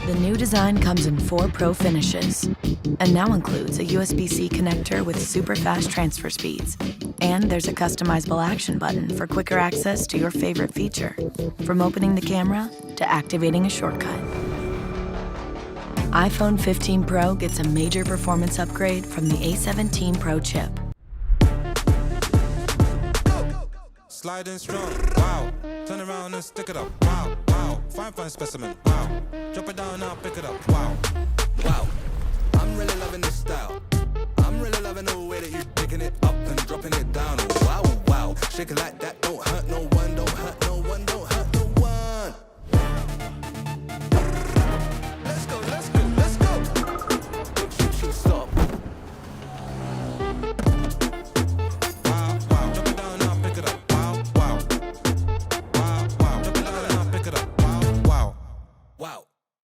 The new design comes in 4 Pro finishes and now includes a USB-C connector with super fast transfer speeds. And there's a customizable action button for quicker access to your favorite feature, from opening the camera to activating a shortcut. iPhone 15 Pro gets a major performance upgrade from the A17 Pro chip. Slide in strong, wow. Turn around and stick it up, wow, wow. Fine specimen, wow. Drop it down now, pick it up, wow, wow. I'm really loving this style. I'm really loving the way that you're picking it up and dropping it down. Wow, wow. Shaking like that don't hurt no